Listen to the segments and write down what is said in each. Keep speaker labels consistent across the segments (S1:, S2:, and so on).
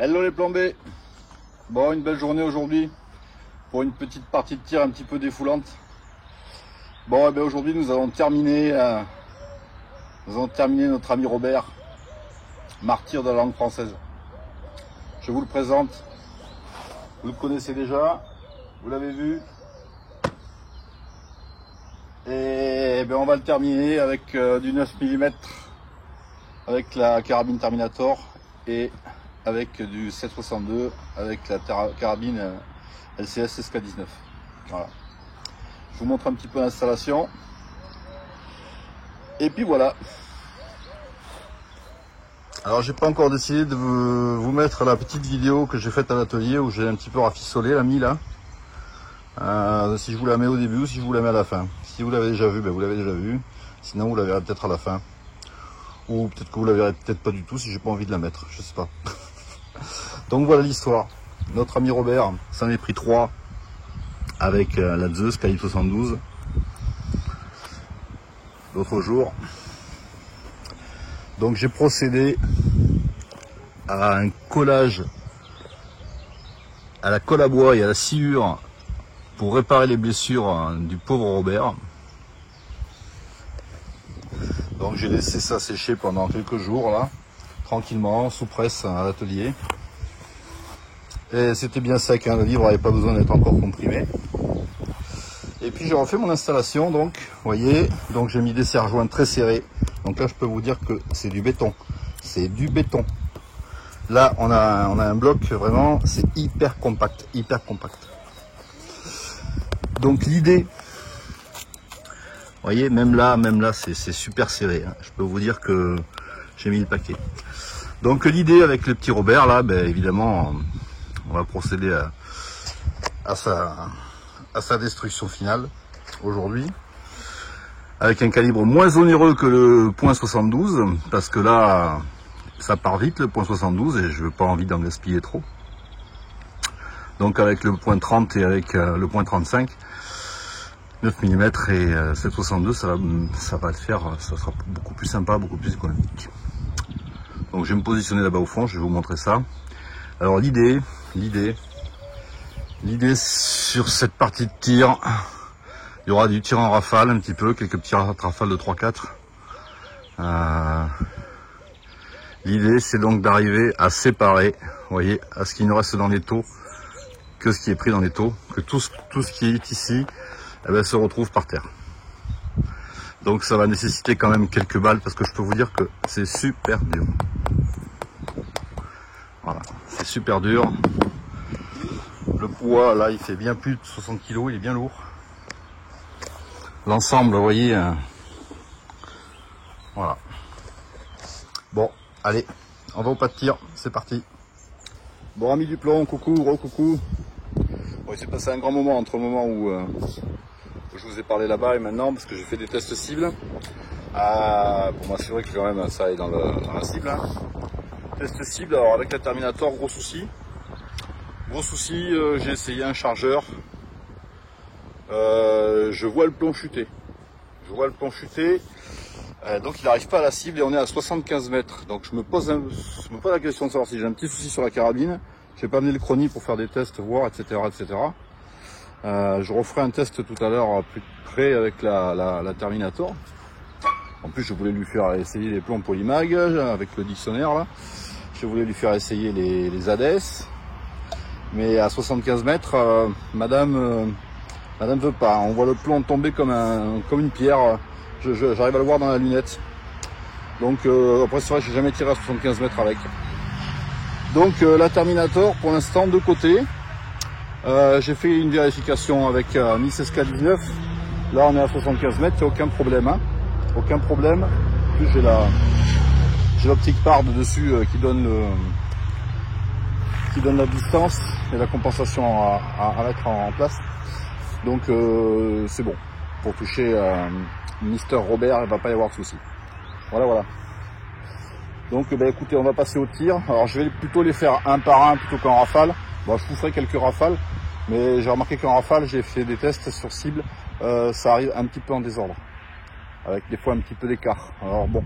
S1: Hello les plombés. Bon, une belle journée aujourd'hui pour une petite partie de tir un petit peu défoulante. Bon, et bien aujourd'hui nous allons terminer notre ami Robert, martyr de la langue française. Je vous le présente. Vous le connaissez déjà, vous l'avez vu. Et bien on va le terminer avec du 9 mm avec la carabine Terminator et avec du 7,62 avec la carabine LCS SK19. Voilà. Je vous montre un petit peu l'installation. Et puis voilà. Alors j'ai pas encore décidé de vous mettre la petite vidéo que j'ai faite à l'atelier où j'ai un petit peu rafistolé l'ami là. Si je vous la mets au début ou si je vous la mets à la fin. Si vous l'avez déjà vu, ben vous l'avez déjà vu. Sinon vous la verrez peut-être à la fin. Ou peut-être que vous la verrez peut-être pas du tout si j'ai pas envie de la mettre. Je sais pas. Donc voilà l'histoire. Notre ami Robert s'en est pris 3 avec la Zeus calibre 72 l'autre jour. Donc j'ai procédé à un collage à la colle à bois et à la sciure pour réparer les blessures du pauvre Robert. Donc j'ai laissé ça sécher pendant quelques jours là, tranquillement, sous presse à l'atelier. Et c'était bien sec, hein, le livre n'avait pas besoin d'être encore comprimé. Et puis j'ai refait mon installation, donc vous voyez, donc j'ai mis des serre-joints très serrés. Donc là je peux vous dire que c'est du béton. C'est du béton. Là on a un bloc vraiment, c'est hyper compact, hyper compact. Donc l'idée, vous voyez, même là c'est super serré, hein. Je peux vous dire que j'ai mis le paquet. Donc l'idée avec le petit Robert là, ben, évidemment on va procéder à sa destruction finale aujourd'hui avec un calibre moins onéreux que le .72 parce que là ça part vite le .72 et je veux pas envie d'en gaspiller trop. Donc avec le .30 et avec le .35, 9 mm et 7,62 ça va le faire, ça sera beaucoup plus sympa, beaucoup plus économique. Donc je vais me positionner là-bas au fond, je vais vous montrer ça. Alors l'idée sur cette partie de tir, il y aura du tir en rafale un petit peu, quelques petits rafales de 3-4. L'idée c'est donc d'arriver à séparer, vous voyez, à ce qu'il ne reste dans les taux que ce qui est pris dans les taux, que tout ce qui est ici eh bien, se retrouve par terre. Donc ça va nécessiter quand même quelques balles parce que je peux vous dire que c'est super dur. Voilà, c'est super dur. Le poids là il fait bien plus de 60 kg, il est bien lourd. L'ensemble, vous voyez, voilà. Bon, allez, on va au pas de tir, c'est parti. Bon, ami du plomb, coucou, coucou. Bon, il s'est passé un grand moment entre le moment où je vous ai parlé là-bas et maintenant, parce que j'ai fait des tests cibles. Pour moi, c'est vrai que quand même ça est dans la cible. Hein. Test cible, alors avec la Terminator, gros souci. Gros souci, j'ai essayé un chargeur. Je vois le plomb chuter. Donc il n'arrive pas à la cible et on est à 75 mètres. Donc je me pose la question de savoir si j'ai un petit souci sur la carabine. Je vais pas amener le chronie pour faire des tests, voir, etc. Je referai un test tout à l'heure plus près avec la Terminator. En plus je voulais lui faire essayer les plombs Polymag avec le dictionnaire là. Je voulais lui faire essayer les ADS. Mais à 75 mètres, madame veut pas. On voit le plomb tomber comme une pierre. J'arrive à le voir dans la lunette. Donc après c'est vrai que j'ai jamais tiré à 75 mètres avec. Donc la Terminator pour l'instant de côté. J'ai fait une vérification avec Miss SK19. Là on est à 75 mètres, il n'y a aucun problème. Hein. Aucun problème. En plus j'ai l'optique par de dessus qui donne la distance et la compensation à mettre en place. Donc c'est bon. Pour toucher Mister Robert, il ne va pas y avoir de souci. Voilà. Donc ben, écoutez, on va passer au tir. Alors je vais plutôt les faire un par un plutôt qu'en rafale. Bon, je vous ferai quelques rafales, mais j'ai remarqué qu'en rafale, j'ai fait des tests sur cible. Ça arrive un petit peu en désordre, avec des fois un petit peu d'écart. Alors bon,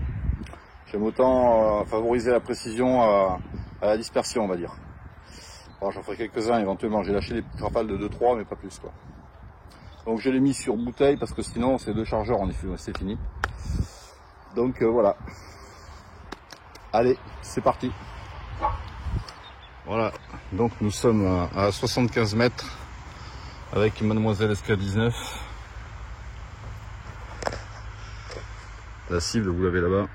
S1: j'aime autant favoriser la précision à la dispersion, on va dire. Alors j'en ferai quelques-uns éventuellement, j'ai lâché des petites rafales de 2-3 mais pas plus quoi. Donc je l'ai mis sur bouteille parce que sinon c'est 2 chargeurs en effet, c'est fini. Donc voilà. Allez, c'est parti. Voilà, donc nous sommes à 75 mètres avec Mademoiselle SK19. La cible, vous l'avez là-bas.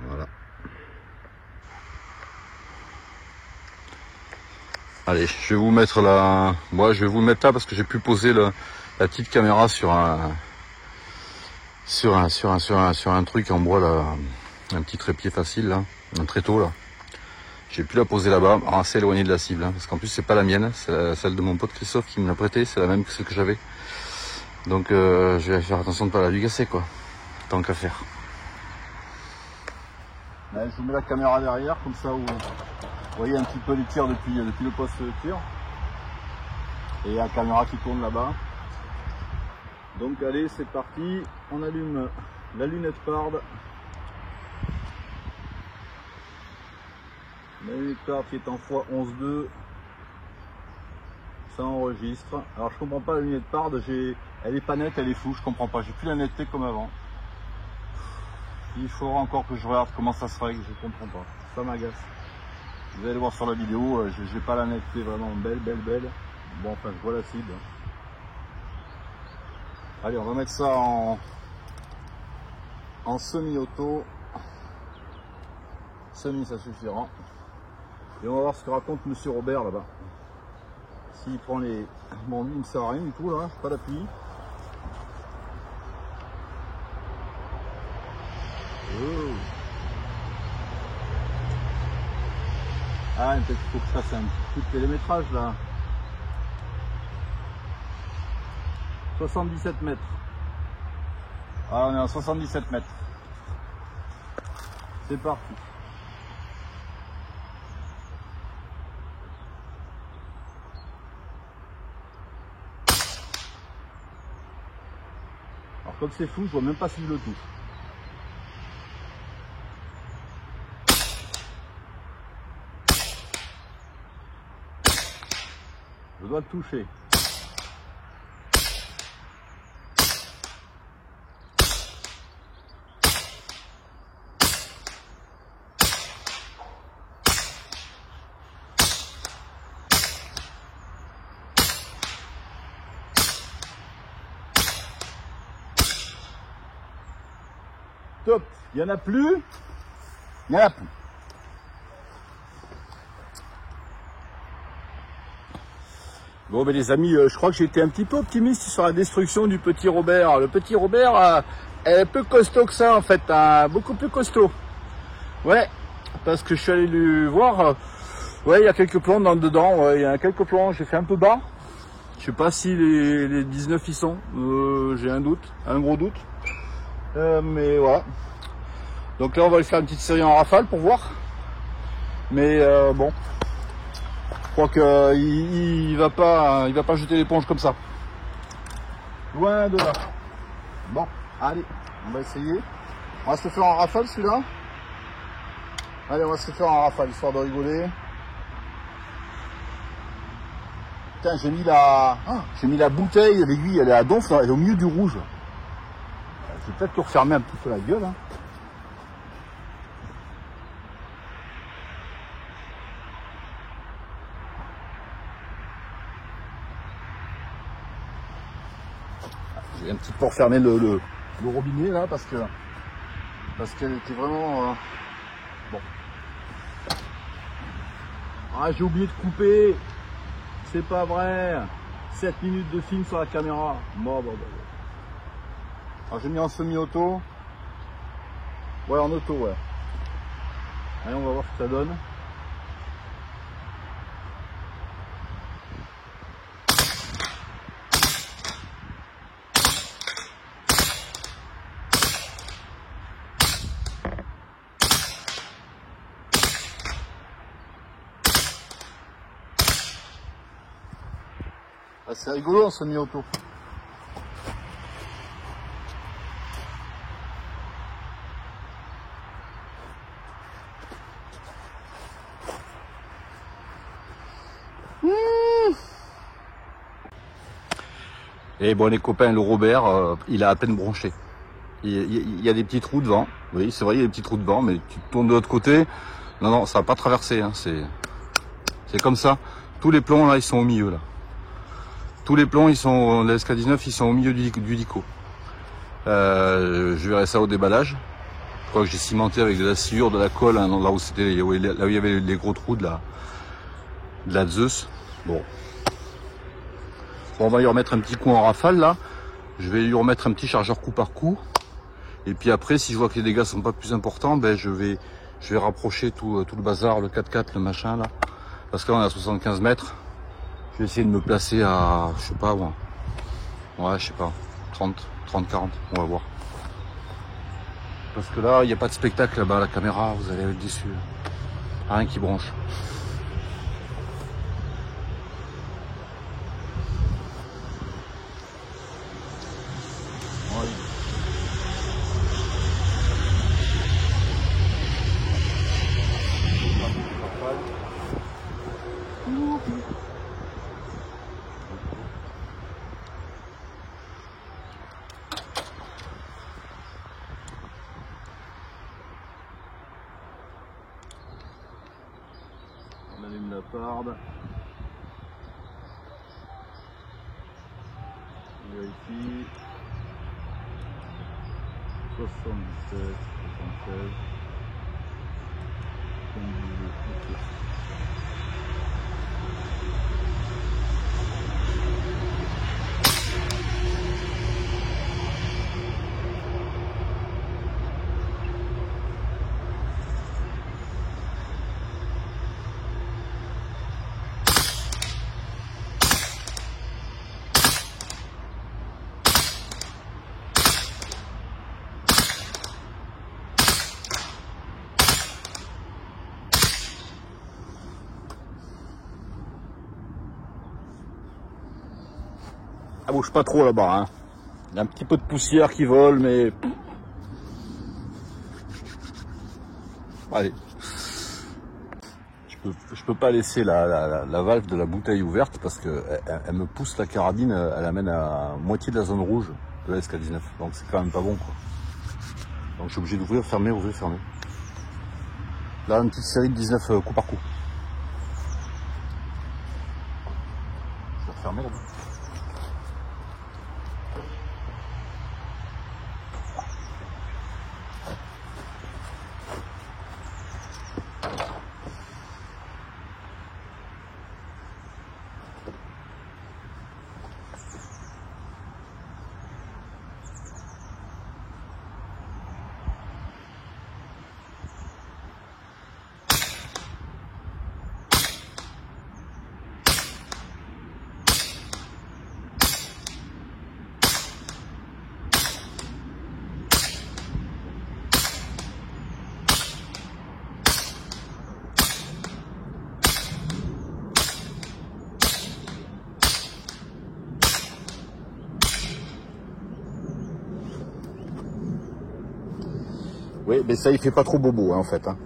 S1: Voilà. Allez, je vais vous mettre là. Moi, je vais vous le mettre là parce que j'ai pu poser la petite caméra sur un truc en bois là, un petit trépied facile là, un tréteau là. J'ai pu la poser là-bas, assez éloigné de la cible, hein, parce qu'en plus c'est pas la mienne, c'est celle de mon pote Christophe qui me l'a prêté, c'est la même que celle que j'avais. Donc je vais faire attention de ne pas la lui casser quoi, tant qu'à faire. Là, je vous mets la caméra derrière, comme ça vous voyez un petit peu les tirs depuis le poste de tir. Et la caméra qui tourne là-bas. Donc allez, c'est parti, on allume la lunette Pard. La lunette Pard qui est en x11.2. Ça enregistre. Alors je comprends pas la lunette Pard, elle est pas nette, elle est floue, je comprends pas. J'ai plus la netteté comme avant. Il faudra encore que je regarde comment ça se règle, je comprends pas. Ça m'agace. Vous allez voir sur la vidéo, j'ai pas la netteté vraiment belle. Bon, enfin, je vois la cible. Allez, on va mettre ça en semi-auto. Semi, ça suffira. Et on va voir ce que raconte Monsieur Robert là-bas. S'il prend les... Bon, lui, il ne sert à rien du tout, là. Pas d'appui. Oh. Ah, peut-être qu'il faut que je fasse un petit coup de télémétrage, là. 77 mètres. Ah, on est à 77 mètres. C'est parti. Alors comme c'est fou, je vois même pas si je le touche. Je dois le toucher. Top, il n'y en a plus. Il n'y en a plus. Bon ben les amis, je crois que j'ai été un petit peu optimiste sur la destruction du petit Robert. Le petit Robert est un peu costaud que ça en fait, beaucoup plus costaud. Ouais, parce que je suis allé lui voir, ouais il y a quelques plans dedans, ouais, il y a quelques plans, j'ai fait un peu bas. Je sais pas si les 19 y sont, j'ai un doute, un gros doute. Mais voilà. Donc là on va lui faire une petite série en rafale pour voir. Mais bon. Je crois qu'il va pas jeter l'éponge comme ça. Loin de là. Bon, allez, on va essayer. On va se le faire en rafale celui-là. Allez, on va se le faire en rafale, histoire de rigoler. Putain, j'ai mis la bouteille, l'aiguille, elle est à donf, elle est au milieu du rouge. Je vais peut-être te refermer un petit peu la gueule. Hein. J'ai un petit peu refermé le robinet là parce qu'elle était vraiment bon. Ah, j'ai oublié de couper. C'est pas vrai. 7 minutes de film sur la caméra. Bon. Alors j'ai mis en semi-auto. Ouais, en auto, ouais. Allez, on va voir ce que ça donne. Ah, c'est rigolo en semi-auto. Et bon, les copains, le Robert, il a à peine bronché. Il y a des petits trous devant. Oui, c'est vrai, il y a des petits trous devant, mais tu tournes de l'autre côté. Non, non, ça va pas traverser. Hein. C'est comme ça. Tous les plombs là, ils sont au milieu là. Tous les plombs, ils sont, les SK19, ils sont au milieu du dico. Je verrai ça au déballage. Je crois que j'ai cimenté avec de la sciure, de la colle, hein, là où c'était, là où il y avait les gros trous de la Zeus. Bon, on va lui remettre un petit coup en rafale là. Je vais lui remettre un petit chargeur coup par coup. Et puis après, si je vois que les dégâts sont pas plus importants, ben je vais rapprocher tout le bazar, le 4x4, le machin là. Parce que là on est à 75 mètres. Je vais essayer de me placer à, je sais pas moi. Ouais, je sais pas, 30, 40, on va voir. Parce que là, il n'y a pas de spectacle là-bas, la caméra, vous allez être déçus. Rien qui branche. Ouais. On allume la parde. On vérifie. 77, 76. 78, ok. Ça bouge pas trop là-bas, hein. Il y a un petit peu de poussière qui vole, mais... Allez. Je peux pas laisser la valve de la bouteille ouverte parce que elle me pousse la carabine, elle amène à moitié de la zone rouge de la SK19. Donc c'est quand même pas bon, quoi. Donc je suis obligé d'ouvrir, fermer, ouvrir, fermer. Là, une petite série de 19 coup par coup. Je vais refermer là-bas. Oui, mais ça, il fait pas trop bobo, hein, en fait. Hein.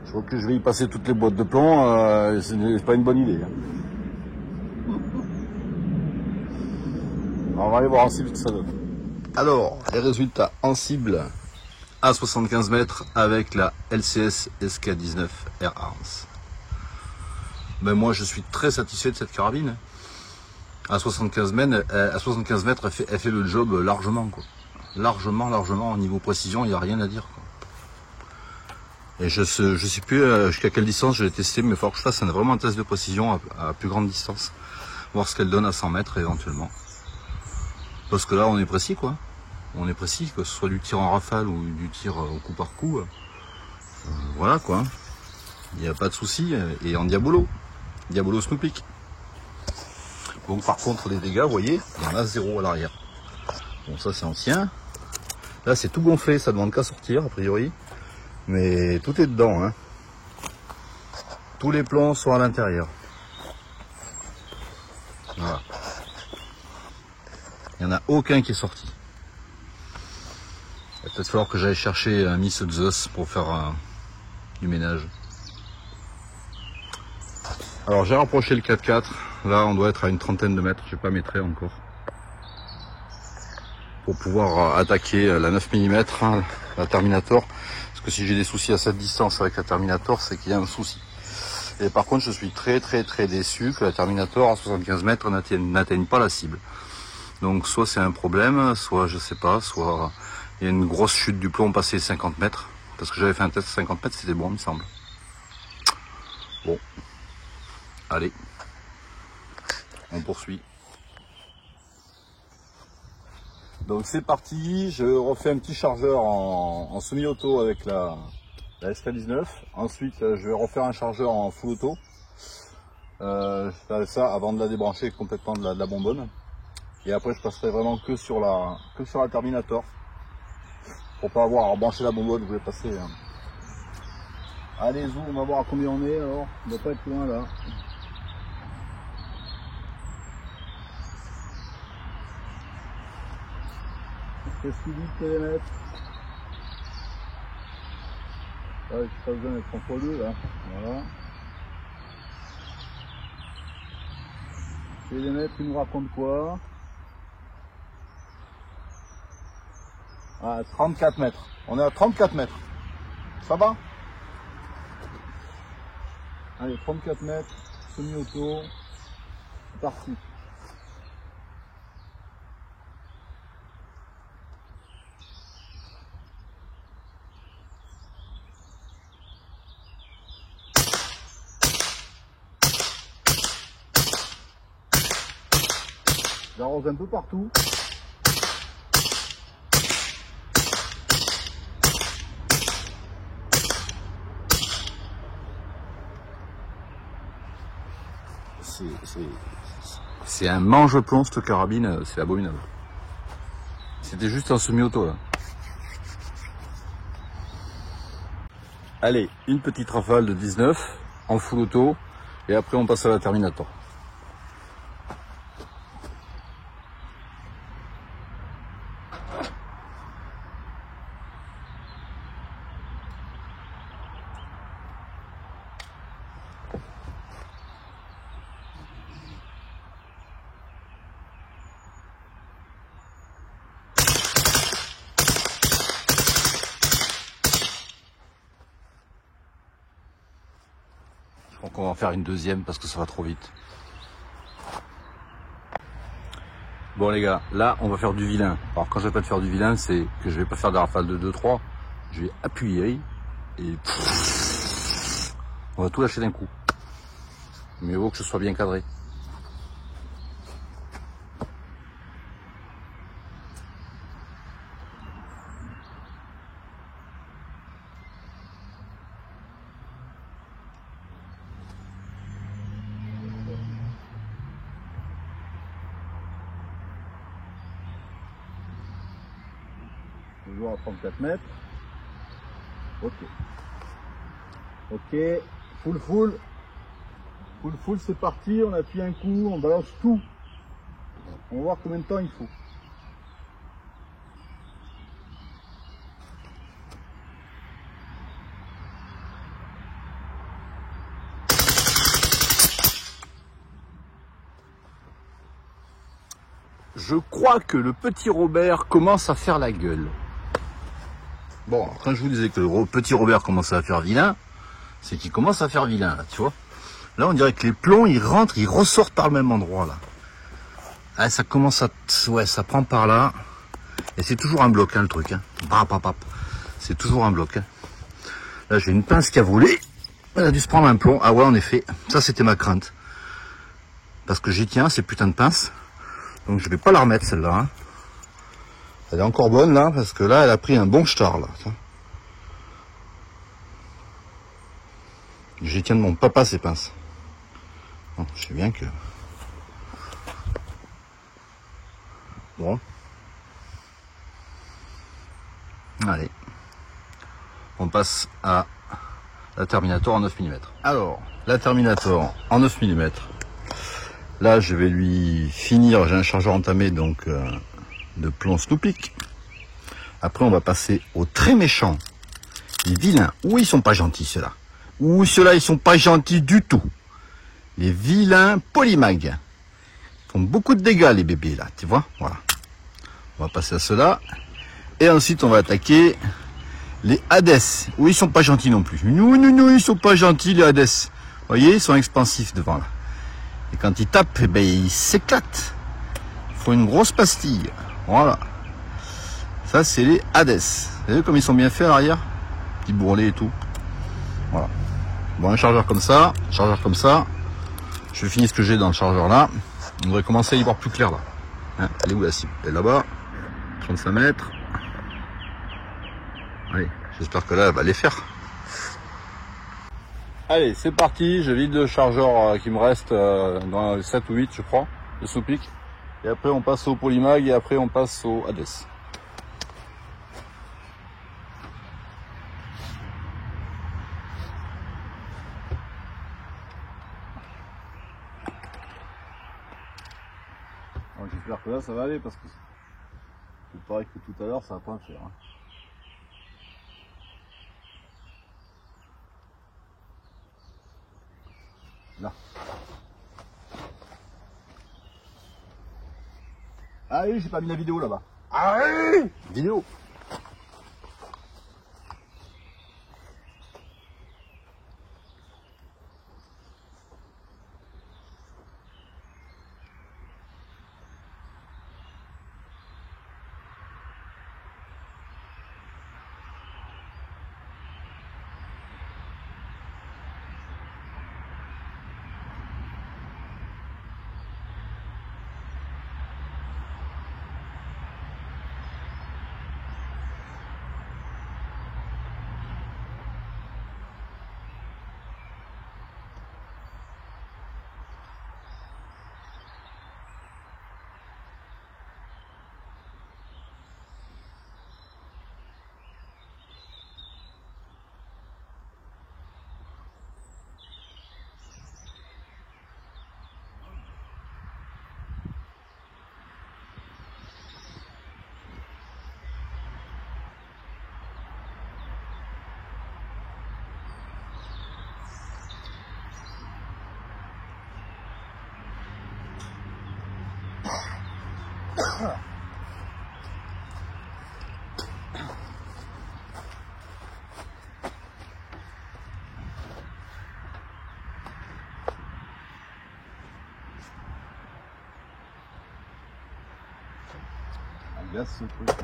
S1: Je vois que je vais y passer toutes les boîtes de plomb, c'est pas une bonne idée. Hein. On va aller voir en cible ce que ça donne. Alors, les résultats en cible à 75 mètres avec la LCS SK19 Air Arms. Ben moi, je suis très satisfait de cette carabine. À 75 mètres, elle fait le job largement, quoi. Largement, au niveau précision, il n'y a rien à dire, quoi. Et je sais plus jusqu'à quelle distance je l'ai testé, mais il faut que je fasse vraiment un test de précision à plus grande distance. Voir ce qu'elle donne à 100 mètres éventuellement. Parce que là, on est précis, quoi. On est précis, que ce soit du tir en rafale ou du tir au coup par coup. Voilà, quoi. Il n'y a pas de souci. Et en Diabolo. Diabolo Snowpeak. Donc par contre, les dégâts, vous voyez, il y en a 0 à l'arrière. Bon, ça c'est ancien. Là, c'est tout gonflé, ça demande qu'à sortir, a priori. Mais tout est dedans, hein. Tous les plombs sont à l'intérieur. Voilà. Il n'y en a aucun qui est sorti. Il va peut-être falloir que j'aille chercher un Miss Zeus pour faire du ménage. Alors j'ai rapproché le 4x4. Là, on doit être à une trentaine de mètres. Je vais pas mettre encore. Pour pouvoir attaquer la 9 mm, hein, la Terminator. Parce que si j'ai des soucis à cette distance avec la Terminator, c'est qu'il y a un souci. Et par contre, je suis très déçu que la Terminator à 75 mètres n'atteigne pas la cible. Donc soit c'est un problème, soit je sais pas, soit il y a une grosse chute du plomb passé 50 mètres. Parce que j'avais fait un test à 50 mètres, c'était bon, il me semble. Bon, allez, on poursuit. Donc c'est parti, je refais un petit chargeur en semi-auto avec la SK19. Ensuite je vais refaire un chargeur en full auto. Ça avant de la débrancher complètement de la bonbonne. Et après je passerai vraiment que sur la Terminator. Pour pas avoir à rebrancher la bonbonne, je vais passer. Allez zoom, on va voir à combien on est alors. On doit pas être loin là. Qu'est-ce qu'il dit de télémètre? Ah, j'ai pas besoin d'être en x2 là. Voilà. Télémètre, il nous raconte quoi? Ah, 34 mètres. On est à 34 mètres. Ça va? Allez, 34 mètres, semi-auto. C'est parti. J'arrose un peu partout. C'est un mange-plomb cette carabine, c'est abominable. C'était juste un semi-auto là. Allez, une petite rafale de 19 en full auto et après on passe à la Terminator. Je crois qu'on va en faire une deuxième parce que ça va trop vite. Bon les gars, là on va faire du vilain. Alors quand je vais pas te faire du vilain, c'est que je vais pas faire de rafale de 2-3. Je vais appuyer et on va tout lâcher d'un coup. Mieux vaut que ce soit bien cadré. Toujours à 34 mètres. Ok. Ok. Full, c'est parti. On appuie un coup, on balance tout. On va voir combien de temps il faut. Je crois que le petit Robert commence à faire la gueule. Bon, quand je vous disais que le petit Robert commence à faire vilain, c'est qu'il commence à faire vilain, là, tu vois. Là, on dirait que les plombs, ils rentrent, ils ressortent par le même endroit, là. Ah, ça commence à... Ouais, ça prend par là. Et c'est toujours un bloc, hein, le truc. Hein. C'est toujours un bloc. Hein. Là, j'ai une pince qui a volé. Elle a dû se prendre un plomb. Ah ouais, en effet. Ça, c'était ma crainte. Parce que j'y tiens, ces putains de pinces. Donc, je vais pas la remettre, celle-là. Hein. Elle est encore bonne, là, parce que là, elle a pris un bon star, là. J'y tiens de mon papa, ces pinces. Bon, je sais bien que... Bon. Allez. On passe à la Terminator en 9 mm. Alors, la Terminator en 9 mm. Là, je vais lui finir. J'ai un chargeur entamé, donc, de plomb Snoopik. Après, on va passer aux très méchants. Les vilains. Ou ils sont pas gentils, ceux-là. Ou ceux-là, ils sont pas gentils du tout. Les vilains Polymag. Ils font beaucoup de dégâts les bébés là, tu vois. Voilà. On va passer à ceux-là. Et ensuite on va attaquer les Hades. Oui, ils sont pas gentils non plus. Non, ils sont pas gentils les Hades. Vous voyez, ils sont expansifs devant là. Et quand ils tapent, eh ben, ils s'éclatent. Il faut une grosse pastille. Voilà. Ça, c'est les Hades. Vous voyez comme ils sont bien faits à l'arrière? Petits bourrelets et tout. Voilà. Bon, un chargeur comme ça, Je finis ce que j'ai dans le chargeur là. On devrait commencer à y voir plus clair là. Hein, elle est où la cible? Elle est là-bas. 35 mètres. Allez, j'espère que là, elle va les faire. Allez, c'est parti. Je vide le chargeur qui me reste dans 7 ou 8, je crois, de Soupic. Et après, on passe au Polymag et après, on passe au Hades. J'espère que là ça va aller parce que c'est pareil que tout à l'heure ça va pas le faire. Hein. Là. Ah oui, j'ai pas mis la vidéo là-bas. Ah oui, vidéo. Agace ce truc là.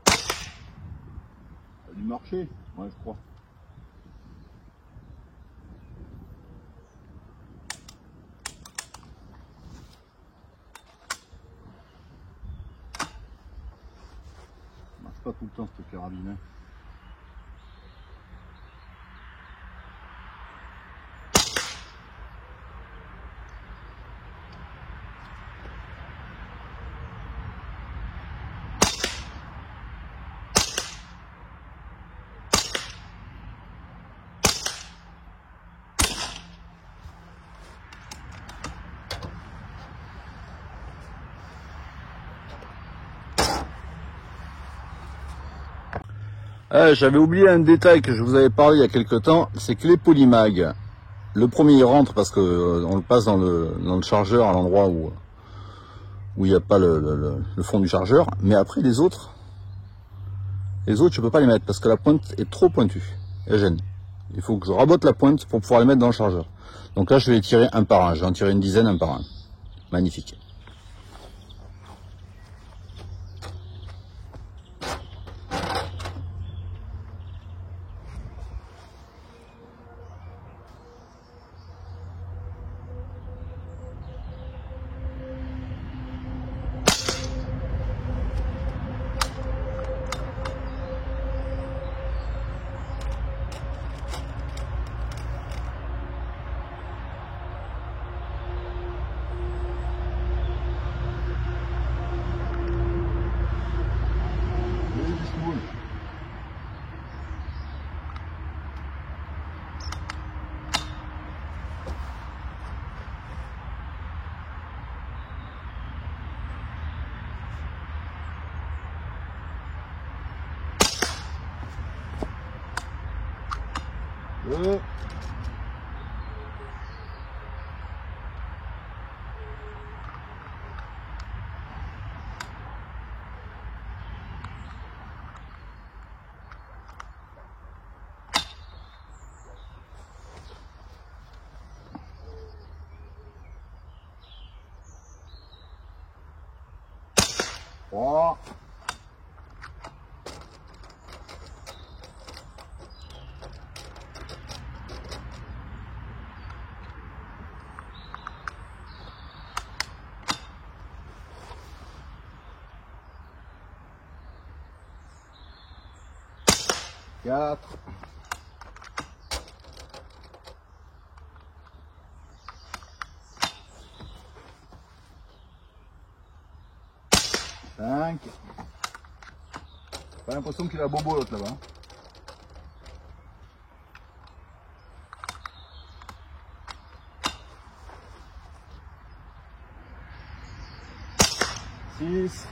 S1: Ça a dû marcher, ouais je crois. Ça marche pas tout le temps cette carabine. Hein. J'avais oublié un détail que je vous avais parlé il y a quelques temps, c'est que les Polymag, le premier il rentre parce que on le passe dans le chargeur à l'endroit où il n'y a pas le fond du chargeur, mais après les autres je peux pas les mettre parce que la pointe est trop pointue, elle gêne. Il faut que je rabote la pointe pour pouvoir les mettre dans le chargeur. Donc là je vais les tirer un par un, je vais en tirer une dizaine un par un. Magnifique. 2. 3. 4. 5. Pas l'impression qu'il a bobo l'autre là-bas. 6.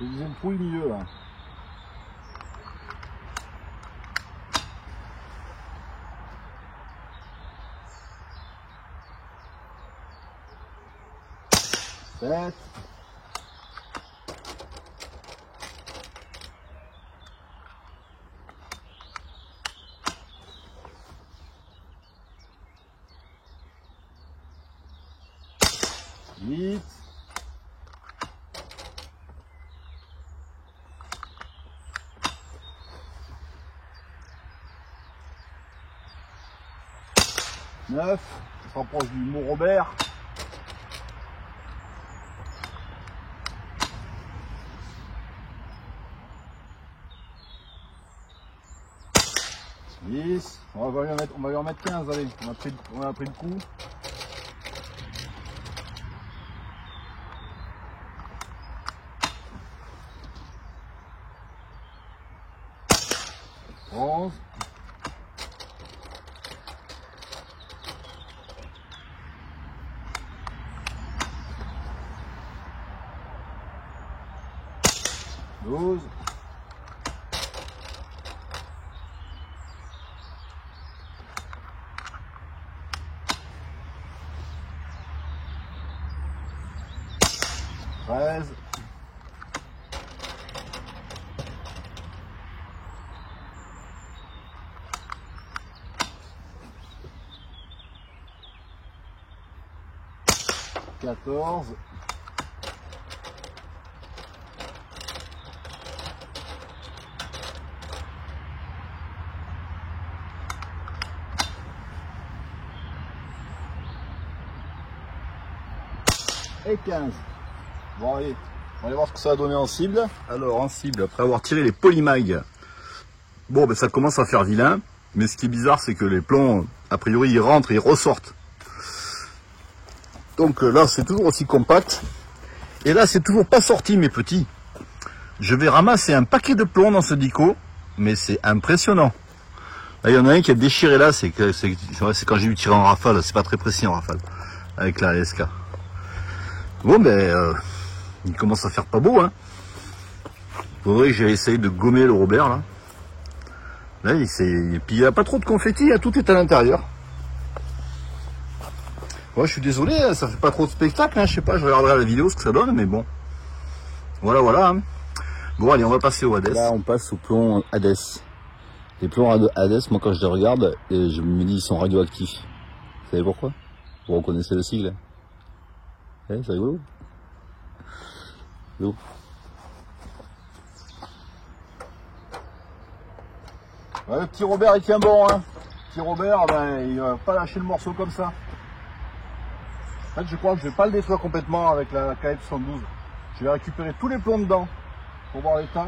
S1: Le deuxième trou au milieu là. 7. 8. 9. On se rapproche du Mont Robert. 10. On va lui en mettre 15, allez, on a pris le coup. 11. 12. 13. 14. 15. Bon allez, on va aller voir ce que ça a donné en cible. Alors en cible, après avoir tiré les polymags, bon ben ça commence à faire vilain, mais ce qui est bizarre c'est que les plombs, a priori ils rentrent et ils ressortent. Donc là c'est toujours aussi compact, et là c'est toujours pas sorti mes petits. Je vais ramasser un paquet de plombs dans ce dico, mais c'est impressionnant. Là il y en a un qui a déchiré là, c'est quand j'ai eu tiré en rafale, c'est pas très précis en rafale, avec la LSK. Bon ben, il commence à faire pas beau, hein. Faudrait que j'ai essayé de gommer le Robert, là. Là, et puis il n'y a pas trop de confetti, hein, tout est à l'intérieur. Ouais, je suis désolé, ça fait pas trop de spectacle, hein, je sais pas, je regarderai la vidéo ce que ça donne, mais bon. Voilà, voilà. Hein. Bon, allez, on va passer au Hades. Là, on passe au plomb Hades. Les plombs Hades, moi, quand je les regarde, je me dis, ils sont radioactifs. Vous savez pourquoi? Vous reconnaissez le sigle? Eh, c'est rigolo. Ouais, le petit Robert il tient bon, hein. Le petit Robert, ben, il va pas lâcher le morceau comme ça. En fait, je crois que je vais pas le détruire complètement avec la KF72. Je vais récupérer tous les plombs dedans pour voir l'état.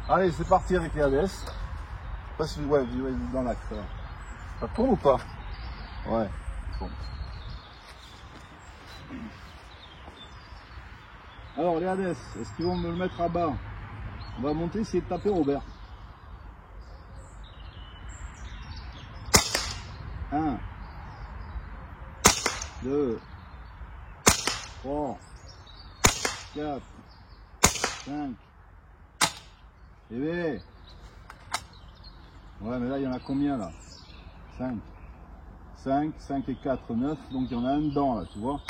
S1: Allez, c'est parti avec les Hades. Je sais pas si ouais, dans l'axe. Ça tourne ou pas? Ouais. Bon. Alors les Hades, est-ce qu'ils vont me le mettre à bas? On va monter, essayer de taper Robert. 1, 2, 3, 4, 5. Bébé. Ouais, mais là, il y en a combien, là? 5. 5, 5 et 4, 9. Donc, il y en a un dedans, là, tu vois?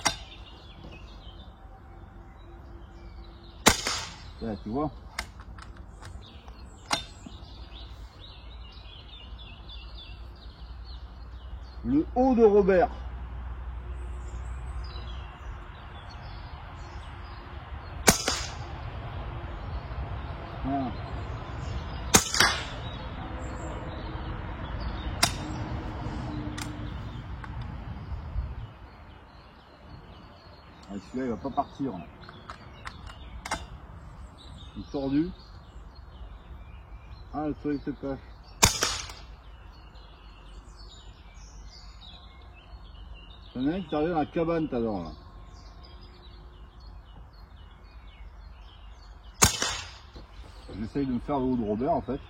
S1: Là, tu vois? Le haut de Robert. Voilà. Celui-là, il va pas partir. Il est tordu. Ah, le soleil se cache. Il y en a un qui est arrivé dans la cabane tout à l'heure, là. J'essaye de me faire le haut de Robert, en fait.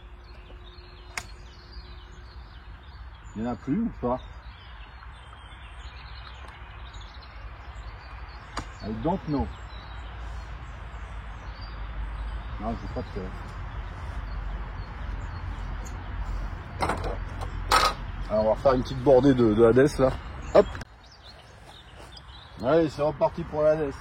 S1: Il n'y en a plus ou pas? I don't know. Non, je sais pas de... Alors, on va faire une petite bordée de Hades, là. Hop. Allez, c'est reparti pour la Hades.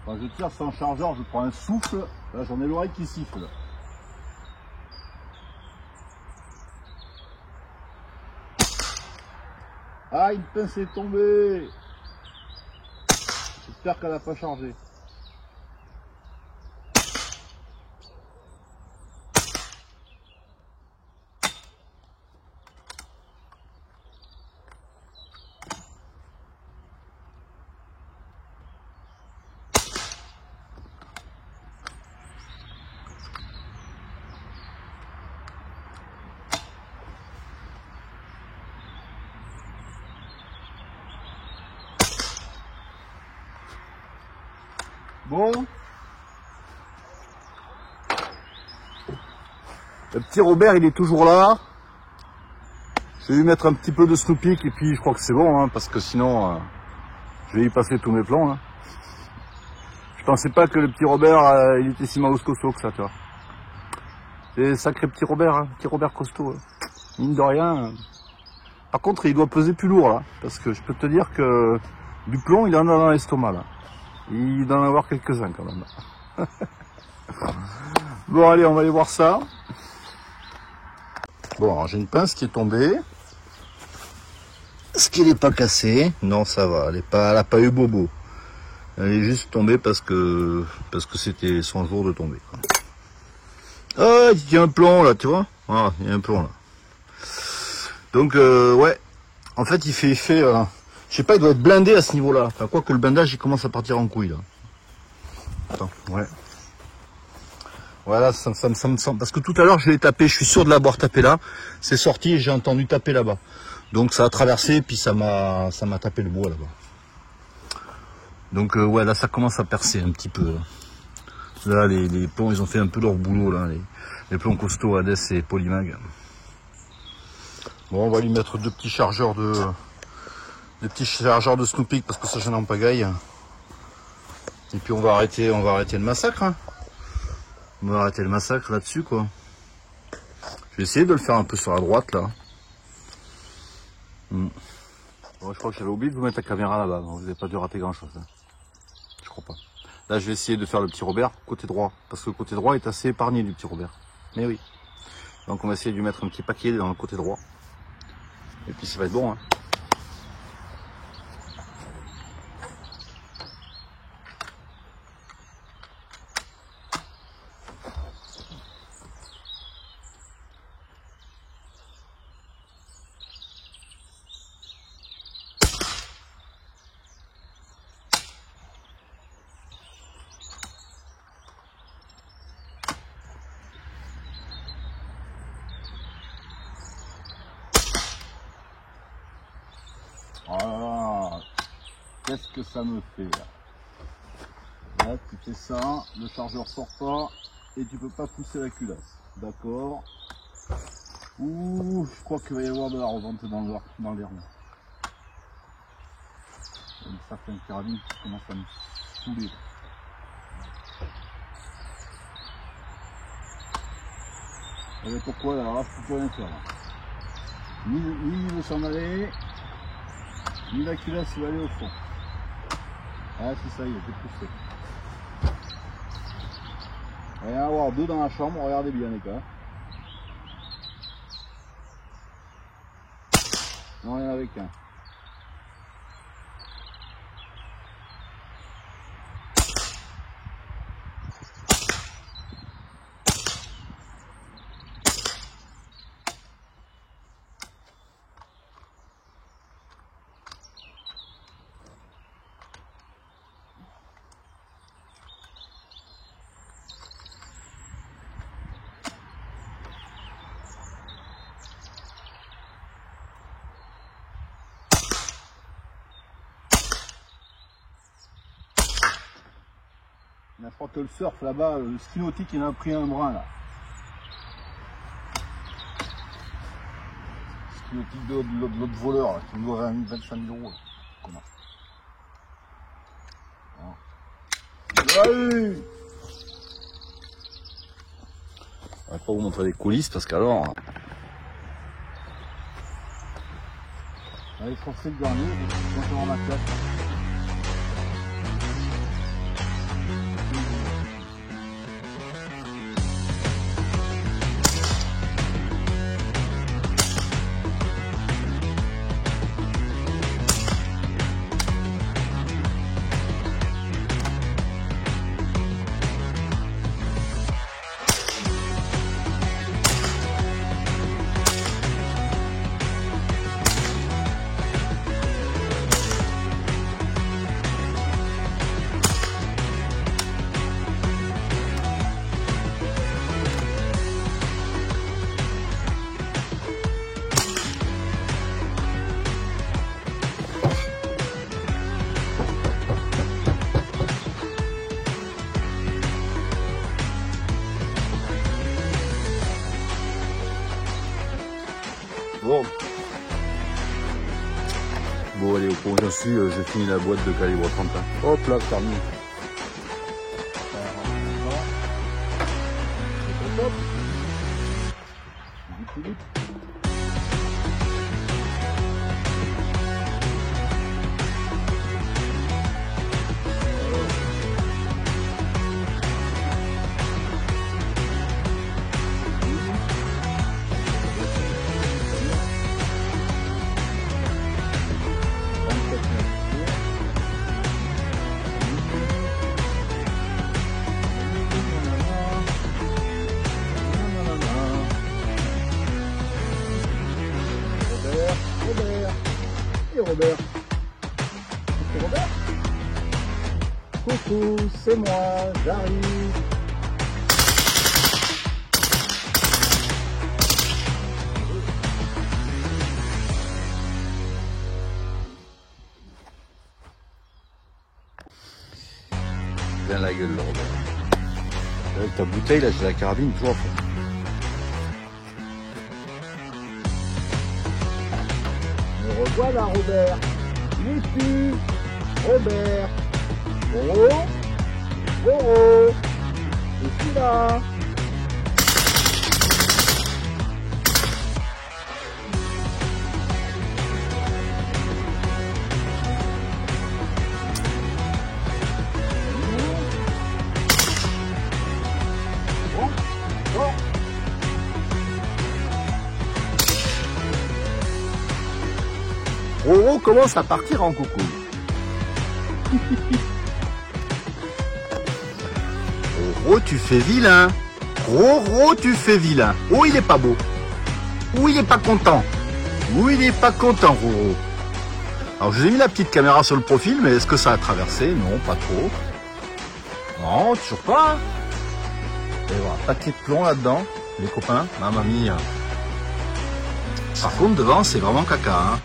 S1: Quand je tire sans chargeur, je prends un souffle. Là, j'en ai l'oreille qui siffle. Ah, une pince est tombée. J'espère qu'elle n'a pas chargé. Bon. Le petit Robert, il est toujours là. Je vais lui mettre un petit peu de Snoopy et puis je crois que c'est bon, hein, parce que sinon, je vais y passer tous mes plans. Hein. Je pensais pas que le petit Robert, il était si mouse costaud que ça, tu vois. C'est sacré petit Robert, hein, petit Robert costaud. Hein. Mine de rien. Par contre, il doit peser plus lourd, là, parce que je peux te dire que du plomb, il en a dans l'estomac, là. Il doit en avoir quelques-uns, quand même. Bon, allez, on va aller voir ça. Bon, j'ai une pince qui est tombée. Est-ce qu'elle n'est pas cassée? Non, ça va. Elle n'a pas eu bobo. Elle est juste tombée parce que c'était son jour de tomber. Quoi. Ah, il y a un plomb là, tu vois? Ah, il y a un plomb là. Donc, ouais. En fait, il fait je sais pas, il doit être blindé à ce niveau-là. Enfin, quoi que le blindage, il commence à partir en couille là. Attends, ouais. Voilà, ça me semble. Parce que tout à l'heure, je l'ai tapé, je suis sûr de l'avoir tapé là. C'est sorti et j'ai entendu taper là-bas. Donc ça a traversé, puis ça m'a tapé le bois là-bas. Donc ouais, là ça commence à percer un petit peu. Là, les plombs, ils ont fait un peu leur boulot là. Les plombs costauds, Hades et Polymag. Bon, on va lui mettre deux petits chargeurs de Snoopy parce que ça j'en ai en pagaille. Et puis on va arrêter le massacre. Hein. On va arrêter le massacre là-dessus quoi. Je vais essayer de le faire un peu sur la droite là. Bon, je crois que j'avais oublié de vous mettre la caméra là-bas, donc vous n'avez pas dû rater grand chose. Hein. Je crois pas. Là je vais essayer de faire le petit Robert côté droit, parce que le côté droit est assez épargné du petit Robert. Mais oui. Donc on va essayer de lui mettre un petit paquet dans le côté droit. Et puis ça va être bon. Hein. Voilà. Qu'est-ce que ça me fait là? Là, tu fais ça, le chargeur sort pas et tu peux pas pousser la culasse. D'accord. Ouh, je crois qu'il va y avoir de la revente dans l'air. Il y a une certaine carabine qui commence à me saouler. Vous savez pourquoi là, je peux rien faire. Là. Ni il veut s'en aller, ni la culasse il va aller au fond. Ah c'est ça, il a été poussé. Il va y en avoir deux dans la chambre, regardez bien les gars. Non, il n'y en avait qu'un. Je crois que le surf là-bas, le ski nautique, il en a pris un brin là. Ski nautique de l'autre voleur là, qui me doit 25 000 euros. Comment? Allez! Je vais pas vous montrer les coulisses parce qu'alors. Allez, forcer le dernier, je vais faire ma classe. Bon allez, au point où j'en suis, j'ai fini la boîte de calibre 31. Hop là, terminé. Robert. C'est Robert? Coucou, c'est moi, j'arrive. Bien la gueule, Robert. Avec ta bouteille, là, j'ai la carabine toujours à fond. Me revoilà, Robert. Où es-tu, Robert? Oh, oh, je suis là. Roro commence à partir en coucou. Roro, tu fais vilain. Roro, tu fais vilain. Oh, il est pas beau. Oh, il est pas content. Oh, il est pas content, Roro. Alors, je vous ai mis la petite caméra sur le profil, mais est-ce que ça a traversé? Non, pas trop. Non, toujours pas. Et voilà, paquet de plomb là-dedans, les copains. Mamma mia. Par contre, devant, c'est vraiment caca, hein.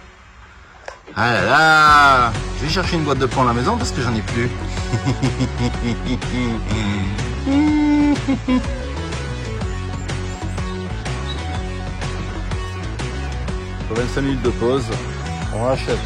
S1: Ah là là, je vais chercher une boîte de plomb à la maison parce que j'en ai plus. Pour 25 minutes de pause, on achète.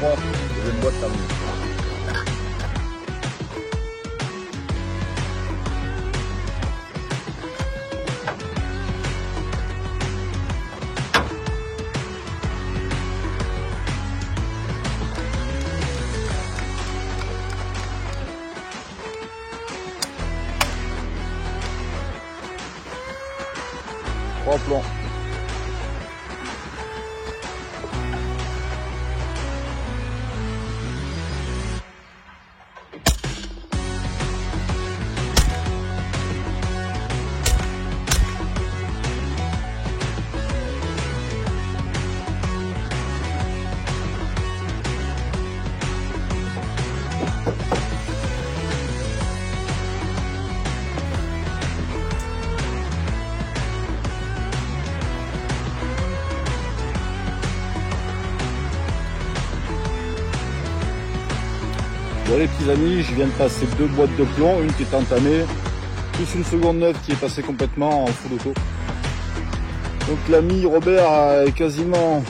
S1: Bon, deuxième boîte terminée. Trois plombs. Bon les petits amis, je viens de passer 2 boîtes de plomb, une qui est entamée, plus une seconde neuve qui est passée complètement en full auto. Donc l'ami Robert est quasiment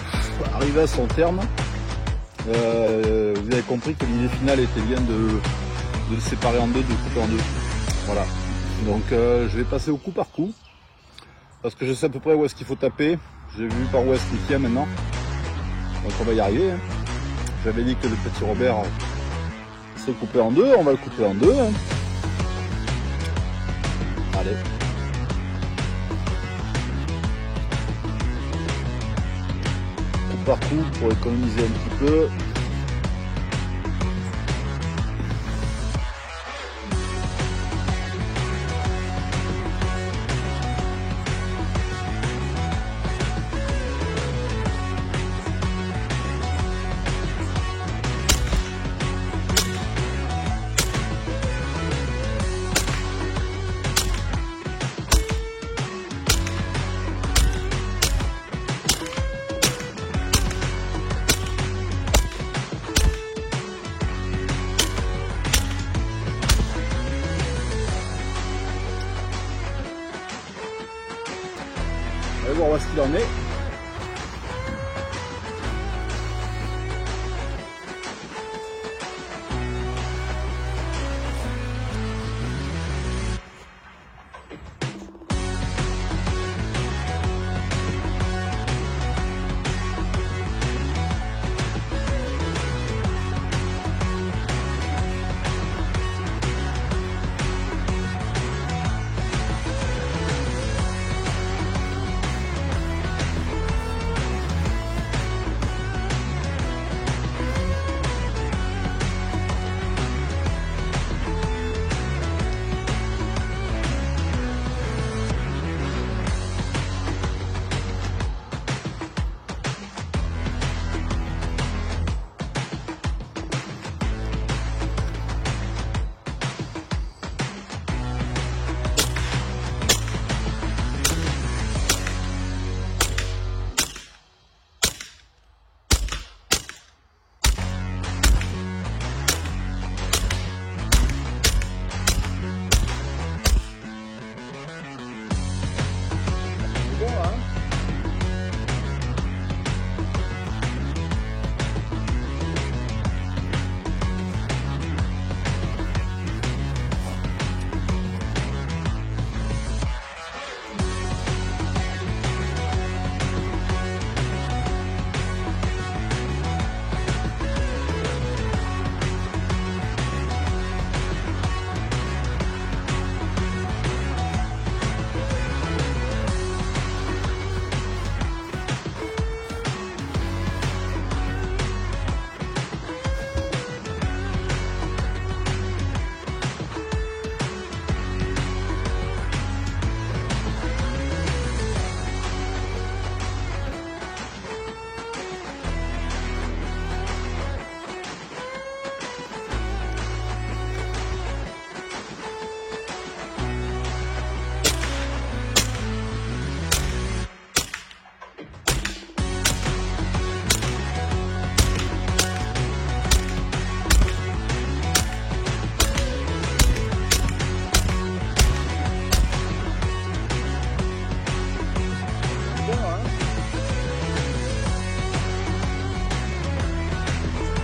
S1: arrivé à son terme. Vous avez compris que l'idée finale était bien de le séparer en deux, de couper en deux. Voilà. Donc je vais passer au coup par coup. parce que je sais à peu près où est-ce qu'il faut taper. J'ai vu par où est-ce qu'il tient maintenant. Donc on va y arriver. Hein. J'avais dit que le petit Robert se coupait en deux, on va le couper en deux. Hein. Allez. Coup par coup pour économiser un petit peu. On va voir ce qu'il en est.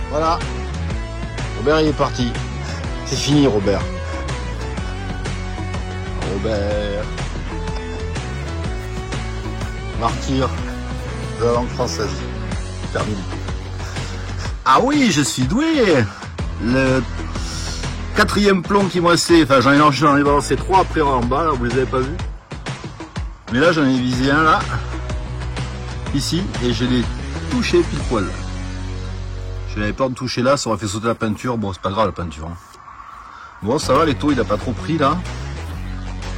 S1: Voilà, Robert il est parti. C'est fini Robert. Robert. Martyr de la langue française. Terminé. Ah oui, je suis doué. Le quatrième plomb qui me restait, enfin j'en ai balancé 3 après en bas, là, vous les avez pas vus. Mais là j'en ai visé un là, ici, et je l'ai touché pile poil. Je n'avais peur de toucher là, ça aurait fait sauter la peinture. Bon, c'est pas grave la peinture. Hein. Bon, ça va, les taux, il a pas trop pris là.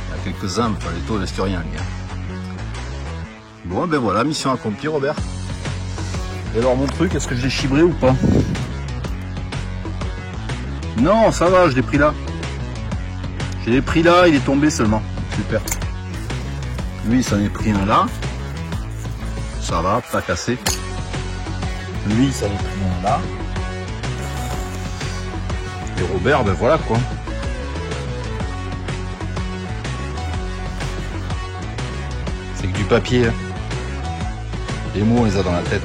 S1: Il y a quelques uns, les taux, il reste rien, les gars. Bon, ben voilà, mission accomplie, Robert. Et alors, mon truc, est-ce que je l'ai chibré ou pas? Non, ça va, je l'ai pris là. Je l'ai pris là, il est tombé seulement. Super. Lui, il s'en est pris un là. Ça va, pas cassé. Lui, ça lui pris un là. Et Robert, ben voilà quoi. C'est que du papier. Hein. Les mots, on les a dans la tête.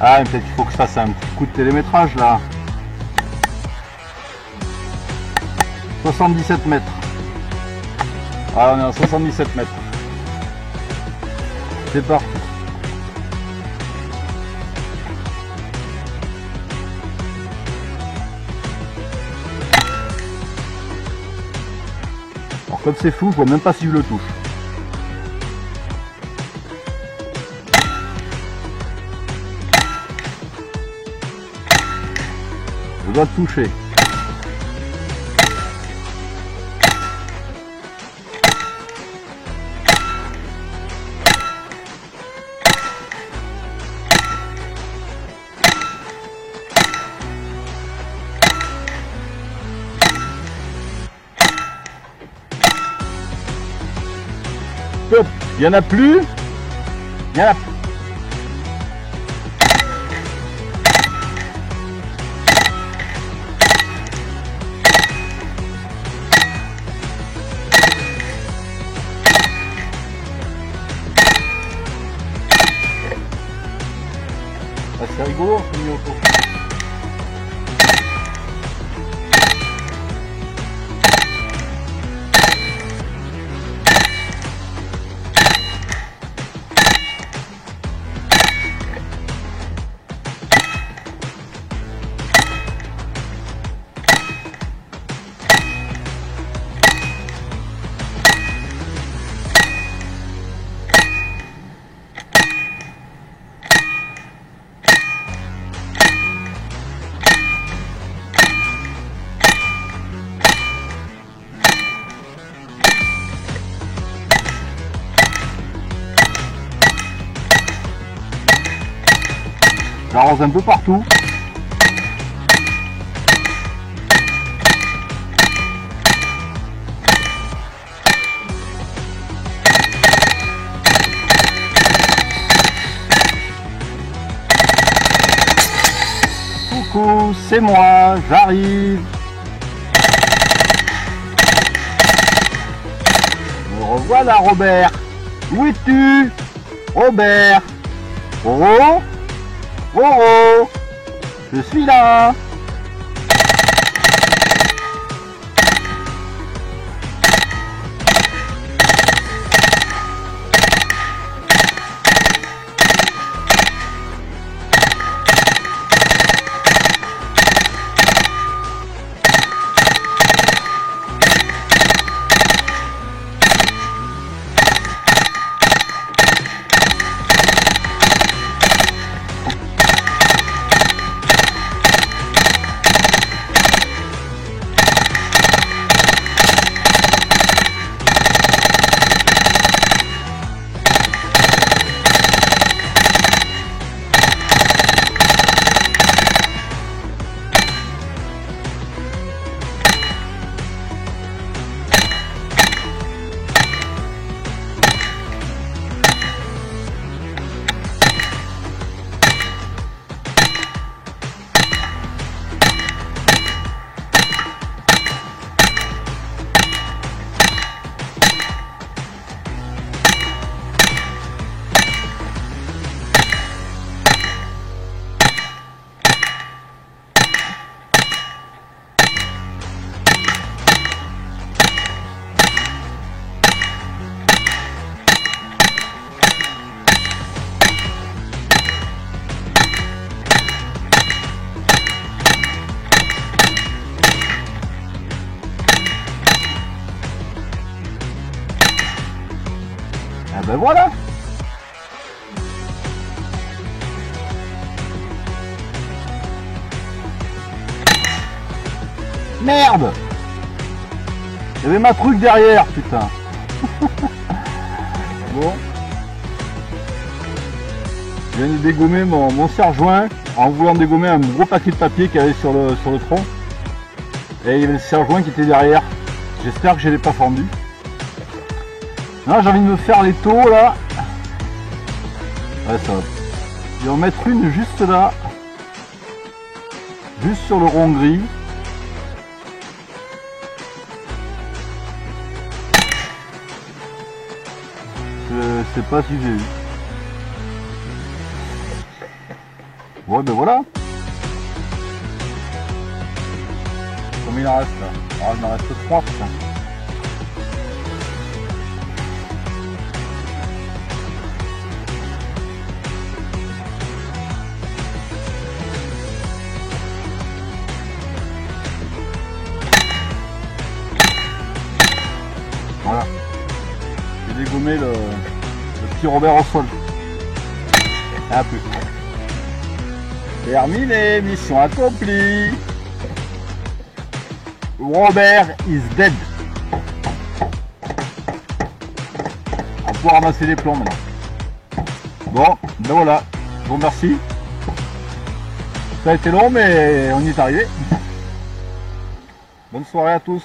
S1: Ah, peut-être qu'il faut que je fasse un petit coup de télémétrage là. 77 mètres. Ah, on est à 77 mètres. C'est parti. Alors comme c'est fou, je vois même pas si je le touche. Je dois le toucher. Stop. Il y en a plus. Il y en a plus. Ah, c'est rigolo, c'est mis autour. J'arrose un peu partout. Coucou, c'est moi, j'arrive. Me revoilà Robert. Où es-tu, Robert? Oh, oh, je suis là. Ah ben voilà. Merde. Il y avait ma truc derrière, putain. Bon. Je viens de dégommer mon serre-joint en voulant dégommer un gros paquet de papier qu'il y avait sur le tronc. Et il y avait le serre-joint qui était derrière. J'espère que je ne l'ai pas fendu. Là j'ai envie de me faire les taux là. Ouais, ça va. Je vais en mettre une juste là. Juste sur le rond gris. Je sais pas si j'ai eu. Bon, ben voilà. Combien il en reste là? Ah, il en reste 3, putain. Voilà. J'ai dégommé le petit Robert au sol. Un peu. Terminé, mission accomplie. Robert is dead. On va pouvoir ramasser les plombs maintenant. Bon, ben voilà. Je vous remercie. Ça a été long, mais on y est arrivé. Bonne soirée à tous.